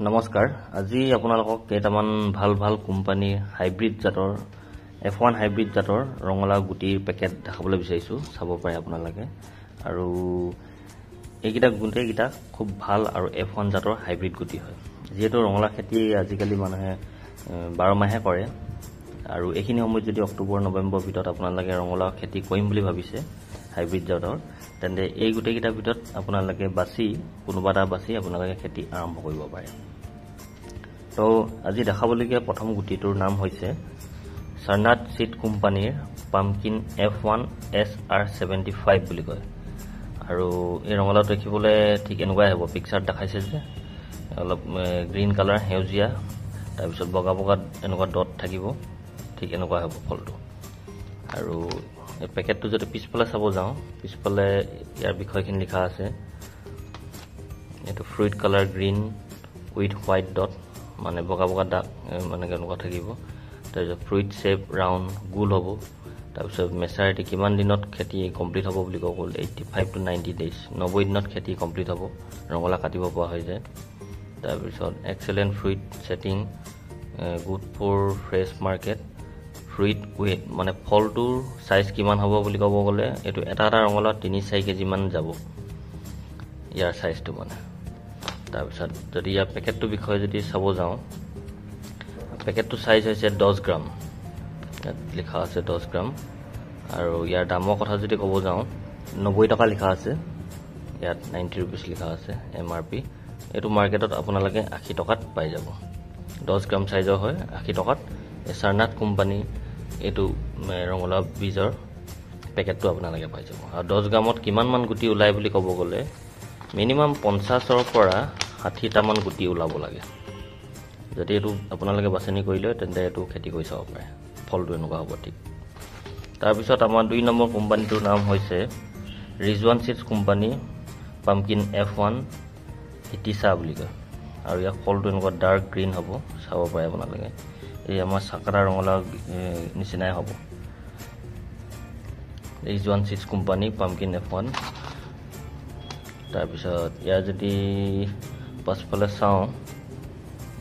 নমস্কাৰ আজি আপোনালোকক কেইটামান ভাল কোম্পানীৰ হাইব্ৰিড জাতৰ F1 হাইব্ৰিড জাতৰ ৰঙালাও গুটিৰ পেকেট দেখাবলৈ বিচাৰিছো চাব পাৰে আপোনালোকে আৰু এইকেইটা গুটিকেইটা খুব ভাল আৰু F1 জাতৰ হাইব্ৰিড গুটি হয় যেহেতু ৰঙালাও খেতি আজিকালি মানুহে 12 মাহে কৰে আৰু এইখিনি সময়ত যদি অক্টোবৰ নৱেম্বৰ ভিতৰত আপোনালোকে ৰঙালাও খেতি কৰিম বুলি ভাবিছে হাইব্ৰিড জাতৰ তেন্তে এই গুটিকেইটাৰ ভিতৰত আপোনালোকে বাছি কোনোবাটা বাছি আপোনালোকে খেতি আৰম্ভ কৰিব পাৰে তো আজি দেখাবলগীয়া প্ৰথম গুটিটোৰ নাম হৈছে সাৰনাথ সিড কোম্পানীৰ পাম্পকিন F1 SR75 বুলি কয় আৰু এই ৰঙালাও দেখিবলৈ ঠিক এনেকুৱাই হ'ব পিকচাৰ দেখাইছে যে অলপ গ্ৰীণ কালাৰ হেউজিয়া তাৰ পিছত বগা এনেকুৱা ডট থাকিব ঠিক এনেকুৱা হ'ব ফলটো আৰু এই পেকেটটো যদি পিছফালে চাব যাওঁ পিছফালে ইয়াৰ বিষয়খিনি লিখা আছে এটো fruit colour green with white dot মানে বগা দাগ মানে কেনেকুৱা থাকিব তাৰপিছত ফ্ৰুইট শেপ ৰাউণ্ড গোল হ'ব তাৰপিছত মেচাৰিটি কিমান দিনত খেতি কমপ্লিট হ'ব বুলি ক'ব 85 to 90 ডেজ 90 দিনত খেতি কমপ্লিট হ'ব ৰঙালাও কাটিব পৰা হৈ যায় তাৰপিছত excellent fruit setting good for fresh market fruit weight মানে ফলটোৰ সাইজ কিমান হ'ব বুলি ক'ব গ'লে এটো এটা ৰঙালাও 3-4 কেজি মান যাব ইয়াৰ সাইজটো মানে তাৰপিছত যদি ইয়াৰ পেকেটটো বিষয়ে যদি চাব যাওঁ পেকেটটো সাইজ হৈছে 10 গ্ৰাম ইয়াত লিখা আছে 10 গ্ৰাম আৰু ইয়াৰ দামৰ কথা যদি ক'ব যাওঁ 90 টকা লিখা আছে ইয়াত 90 रुपीस লিখা আছে MRP এটো মাৰ্কেটত আপোনালোকে 80 টকাত পাই যাব 10 গ্ৰাম সাইজৰ হয় 80 টকাত সাৰনাথ কোম্পানী এটো ৰঙালাও বীজৰ পেকেটটো আপোনালোকে পাই যাব আৰু 10 গ্ৰামত কিমান মান গুটি ওলাই বুলি ক'ব গ'লে মিনিমাম 50 ৰ পৰা 60 টা মান গুটি ওলাব লাগে যদি এটো আপোনালোকে বাছনি কৰিলে তেন্তে এটো খেতি কৰি চাব পাৰে ফলটো এনেকুৱা হ'ব ঠিক তাৰ পিছত আমাৰ 2 নম্বৰ কোম্পানীটোৰ নাম হৈছে ৰিজৱান সিডছ কোম্পানী পাম্পকিন F1 ইটিসা বুলি কয় আৰু ইয়াৰ ফলটো এনেকুৱা ডাৰ্ক গ্ৰীণ হ'ব চাব পাৰে আপোনালোকে এই আমাৰ সাকৰা ৰঙালাও নিচিনাই হ'ব ৰিজৱান সিডছ কোম্পানী পাম্পকিন F1 তাৰ পিছত ইয়াৰ যদি পাছফালে চাওঁ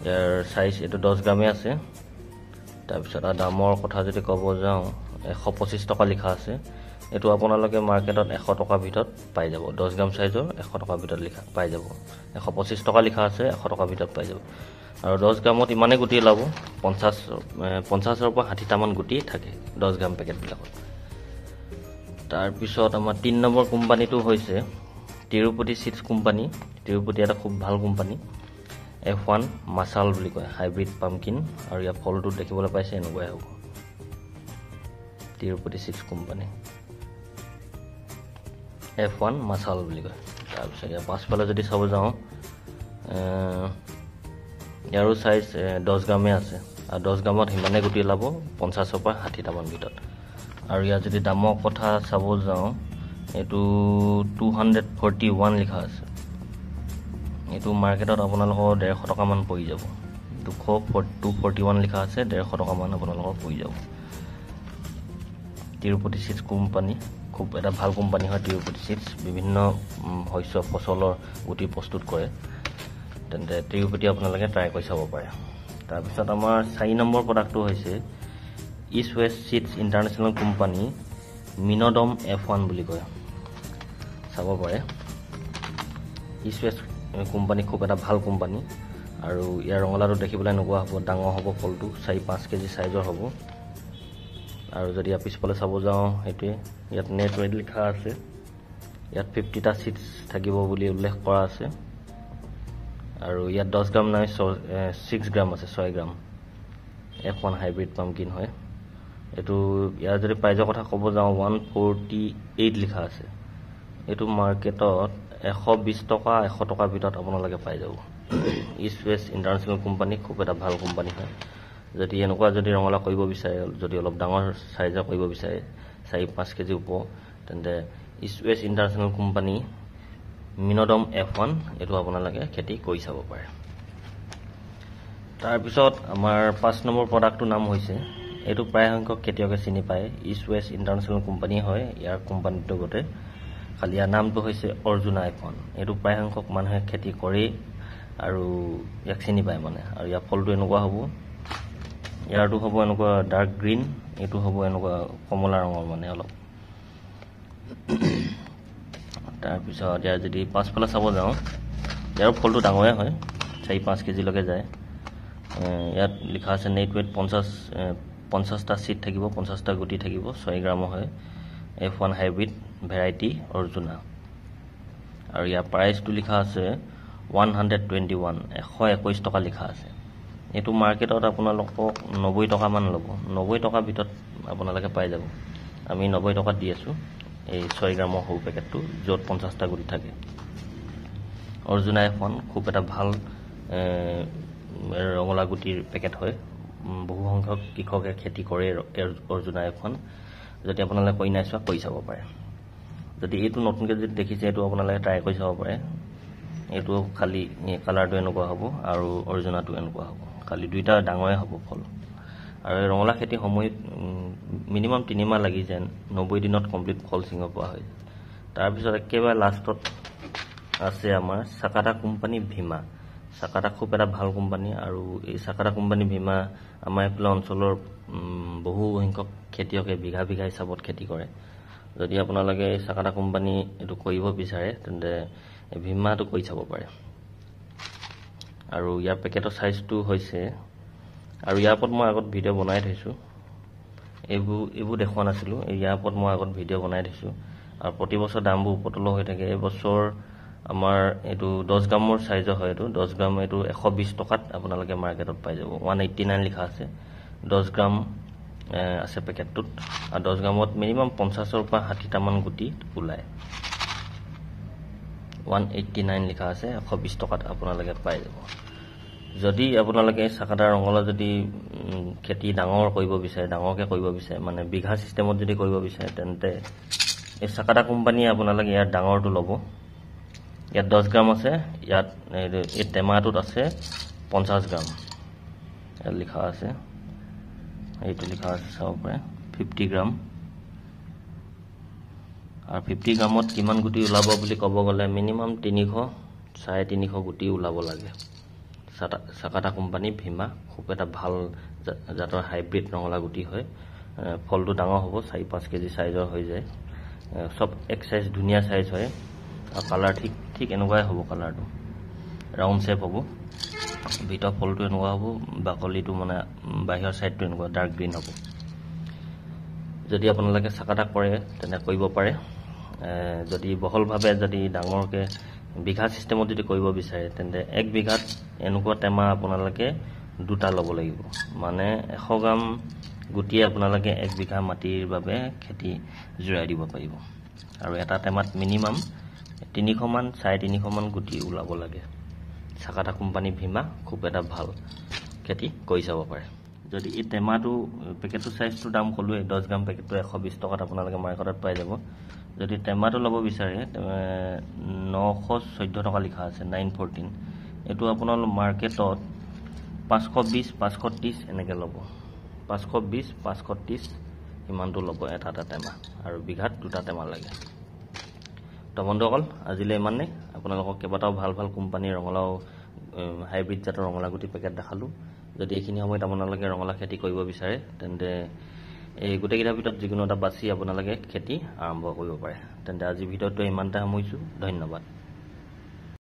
ইয়াৰ সাইজ এটো 10 গ্ৰামে আছে তাৰ পিছত দামৰ কথা যদি ক'ব যাওঁ 125 টকা লিখা আছে এটো আপোনালোকে মাৰ্কেটত 100 টকা ভিতৰত পাই যাব 10 গ্ৰাম সাইজৰ 100 টকা ভিতৰত লিখা পাই যাব 125 টকা লিখা আছে 100 টকা ভিতৰত পাই যাব আৰু 10 গ্ৰামত ইমানে গুটি লাভ 50 ৰ পৰা 60 টা মান গুটি থাকে 10 গ্ৰাম পেকেট বিলাকত তাৰ পিছত আমাৰ 3 নম্বৰ কোম্পানীটো হৈছে তিৰুপতি সিডছ কোম্পানী তিৰুপতি এটা খুব ভাল কোম্পানী F1 মাছাল বুলি কয় হাইব্ৰিড পাম্পকিন আৰু ইয়াৰ ফলটো দেখিবলৈ পাইছে এনেকুৱাই হ'ব তিৰুপতি সিডছ কোম্পানী F1 মাছাল বুলি কয় তাৰ পিছত ইয়াৰ পাছফালে যদি চাব যাওঁ ইয়াৰো সাইজ 10 গ্ৰামে আছে আৰু 10 গ্ৰামত হিমানে গুটি লাভ 50 ৰ পৰা 60 টা মান ভিতৰত আৰু ইয়াৰ যদি দামৰ কথা চাব যাওঁ এটো 241 লিখা আছে এটো মাৰ্কেটত আপোনালোকৰ 150 টকা মান পৰি যাব 241 লিখা আছে 150 টকা মান আপোনালোকৰ পৰি যাব তিৰুপতি সিডছ কোম্পানী খুব এটা ভাল কোম্পানী হয় তিৰুপতি সিডছ বিভিন্ন শস্য ফসলৰ গুটি প্ৰস্তুত কৰে তেন্তে তিৰুপতি আপোনালোকে ট্ৰাই কৰি চাব পাৰে তাৰ পিছত আমাৰ 4 নম্বৰ প্ৰডাক্টটো হৈছে East West seeds international company মিনোডম F1 বুলি কয় চাব পাৰে ইষ্ট ৱেষ্ট কোম্পানী খুব এটা ভাল কোম্পানী আৰু ইয়াৰ ৰঙালাওটো দেখিবলৈ এনেকুৱা হ'ব ডাঙৰ হ'ব ফলটো 4-5 কেজি সাইজৰ হ'ব আৰু যদি পিছফালে চাব যাওঁ হেতুৱে ইয়াত নেট ৱেট লিখা আছে ইয়াত 50 টা সিডছ থাকিব বুলি উল্লেখ কৰা আছে আৰু ইয়াত 10 গ্ৰাম নাই 6 গ্ৰাম আছে 6 গ্ৰাম F1 হাইব্ৰিড পাম্পকিন হয় এটো ইয়াৰ যদি প্ৰাইজৰ কথা ক'ব যাওঁ 148 লিখা আছে এটো মাৰ্কেটত 120 টকা 100 টকা ভিতৰত আপোনালোকে পাই যাব ইষ্ট ৱেষ্ট ইন্টাৰনেশ্যনেল কোম্পানী খুব এটা ভাল কোম্পানী হয় যদি এনেকুৱা যদি ৰঙালাও কৰিব বিচাৰে যদি অলপ ডাঙৰ সাইজৰ কৰিব বিচাৰে 4-5 কেজি ওপৰ তেন্তে ইষ্ট ৱেষ্ট ইন্টাৰনেশ্যনেল কোম্পানী মিনোডম F1 এটো আপোনালোকে খেতি কৰি চাব পাৰে তাৰ পিছত আমাৰ 5 নম্বৰ প্ৰডাক্টটোৰ নাম হৈছে এটো প্ৰায় সংখ্যক খেতিয়কে চিনি পায় ইষ্ট ৱেষ্ট ইন্টাৰনেশ্যনেল কোম্পানী হয় ইয়াৰ কোম্পানীটো গতে খালি নামটো হৈছে অৰ্জুনা F1 এটো প্ৰায় সংখ্যক মানুহে খেতি কৰি আৰু ইয়াক চিনি পায় মানে। আৰু ইয়াৰ ফলটো এনেকুৱা হ'ব, ইয়াৰটো হ'ব এনেকুৱা ডাৰ্ক গ্ৰীণ, এইটো হ'ব এনেকুৱা কমলা ৰঙৰ মানে অলপ। তাৰপিছত ইয়াৰ যদি পাছফালে চাব যাওঁ, ইয়াৰ ফলটো ডাঙৰে হয়, 4-5 কেজিলৈকে যায়। ইয়াত লিখা আছে নেট ৱেইট 50টা চিট থাকিব, 50টা গুটি থাকিব, 6 গ্ৰামৰ হয়। F1 hybrid variety Arjuna. আৰু ইয়াৰ প্ৰাইচটো লিখা আছে 121 টকা লিখা আছে। এইটো মাৰ্কেটত আপোনালোকক 90 টকামান ল'ব, 90 টকাৰ ভিতৰত আপোনালোকে পাই যাব। আমি 90 টকাত দি আছোঁ এই 6 গ্ৰামৰ সৰু পেকেটটো, য'ত 50টা গুটি থাকে। অৰ্জুনা F1 খুব এটা ভাল ৰঙালাও গুটিৰ পেকেট হয়। বহু সংখ্যক কৃষকে খেতি কৰে অৰ্জুনা F1। যদি আপোনালোকে কৰি নাই চোৱা, কৰি চাব পাৰে। যদি এইটো নতুনকৈ যদি দেখিছে, এইটো আপোনালোকে ট্ৰাই কৰি চাব পাৰে। এইটো খালি কালাৰটো এনেকুৱা হ'ব আৰু অৰ্জুনাটো এনেকুৱা হ'ব, খালি দুইটা ডাঙৰে হ'ব ফল। আৰু এই ৰঙালাও খেতিৰ সময়ত মিনিমাম 3 মাহ লাগি যায়, 90 দিনত কমপ্লিট ফল ছিঙিব পৰা হয়। তাৰপিছত একেবাৰে লাষ্টত আছে আমাৰ চাকাটা কোম্পানী ভীমা। চাকাটা খুব এটা ভাল কোম্পানী, আৰু এই চাকাটা কোম্পানী ভীমা আমাৰ এইফালে অঞ্চলৰ বহু সংখ্যক খেতিয়কে বিঘা হিচাপত খেতি কৰে। যদি আপোনালোকে এই চাকাটা কোম্পানী এইটো কৰিব বিচাৰে, তেন্তে ভীমাটো কৰি চাব পাৰে। আৰু ইয়াৰ পেকেটৰ চাইজটো হৈছে, আৰু ইয়াৰ ওপৰত মই আগত ভিডিঅ' বনাই থৈছোঁ, এইবোৰ দেখুওৱা নাছিলোঁ, ইয়াৰ ওপৰত মই আগত ভিডিঅ' বনাই থৈছোঁ। আৰু প্ৰতি বছৰ দামবোৰ ওপৰতলৈ হৈ থাকে। এইবছৰ আমাৰ এইটো 10 গ্ৰামৰ চাইজৰ হয়, এইটো 10 গ্ৰাম, এইটো 120 টকাত আপোনালোকে মাৰ্কেটত পাই যাব। 189 লিখা আছে, 10 গ্ৰাম আছে পেকেটটোত। আৰু 10 গ্ৰামত মিনিমাম 50ৰ পৰা 60টামান গুটি ওলায়। 189 লিখা আছে, 120 টকাত আপোনালোকে পাই যাব। যদি আপোনালোকে চাকাটা ৰঙালাও যদি খেতি ডাঙৰ কৰিব বিচাৰে, ডাঙৰকৈ কৰিব বিচাৰে, মানে বিঘা ছিষ্টেমত যদি কৰিব বিচাৰে, তেন্তে এই চাকাটা কোম্পানীয়ে আপোনালোকে ইয়াত ডাঙৰটো ল'ব। ইয়াত 10 গ্ৰাম আছে, ইয়াত এই টেমাটোত আছে 50 গ্ৰাম। ইয়াত লিখা আছে, এইটো লিখা আছে চাব পাৰে 50 গ্ৰাম। আৰু 50 গ্ৰামত কিমান গুটি ওলাব বুলি ক'ব গ'লে মিনিমাম 300-350 গুটি ওলাব লাগে। চাকাটা কোম্পানী ভীমা খুব এটা ভাল জাতৰ হাইব্ৰিড ৰঙালাও গুটি হয়। ফলটো ডাঙৰ হ'ব, 4-5 কেজি চাইজৰ হৈ যায়। চব এক চাইজ, ধুনীয়া চাইজ হয়। আৰু কালাৰ ঠিক এনেকুৱাই হ'ব, কালাৰটো ৰাউণ্ড শ্বেপ হ'ব। ভিতৰ ফলটো এনেকুৱা হ'ব, বাকলিটো মানে বাহিৰৰ ছাইডটো এনেকুৱা ডাৰ্ক গ্ৰীণ হ'ব। যদি আপোনালোকে চাকাটা কৰে, তেনে কৰিব পাৰে। যদি বহলভাৱে, যদি ডাঙৰকৈ বিঘা ছিষ্টেমত যদি কৰিব বিচাৰে, তেন্তে 1 বিঘাত এনেকুৱা টেমা আপোনালোকে 2টা ল'ব লাগিব। মানে 100 গ্ৰাম গুটিয়ে আপোনালোকে 1 বিঘা মাটিৰ বাবে খেতি জোৰাই দিব পাৰিব। আৰু এটা টেমাত মিনিমাম 300-350 গুটি ওলাব লাগে। চাকাটা কোম্পানী ভীমা খুব এটা ভাল, খেতি কৰি চাব পাৰে। যদি এই টেমাটো পেকেটটোৰ চাইজটোৰ দাম ক'লোৱে, 10 গ্ৰাম পেকেটটো 120 টকাত আপোনালোকে মাৰ্কেটত পাই যাব। যদি টেমাটো ল'ব বিচাৰে, 914 টকা লিখা আছে, 914। এইটো আপোনাৰ মাৰ্কেটত 520-530 এনেকৈ ল'ব, 520-530 ইমানটো ল'ব এটা টেমা। আৰু বিঘাত 2টা টেমা লাগে। তো বন্ধুসকল, আজিলৈ ইমানেই। আপোনালোকক কেইবাটাও ভাল কোম্পানীৰ ৰঙালাও হাইব্ৰিড জাতৰ ৰঙালাও গুটি পেকেট দেখালোঁ। যদি এইখিনি সময়ত আপোনালোকে ৰঙালাও খেতি কৰিব বিচাৰে, তেন্তে এই গোটেইকেইটাৰ ভিতৰত যিকোনো এটা বাছি আপোনালোকে খেতি আৰম্ভ কৰিব পাৰে। তেন্তে আজি ভিডিঅ'টো ইমানতে সামৰিছোঁ। ধন্যবাদ।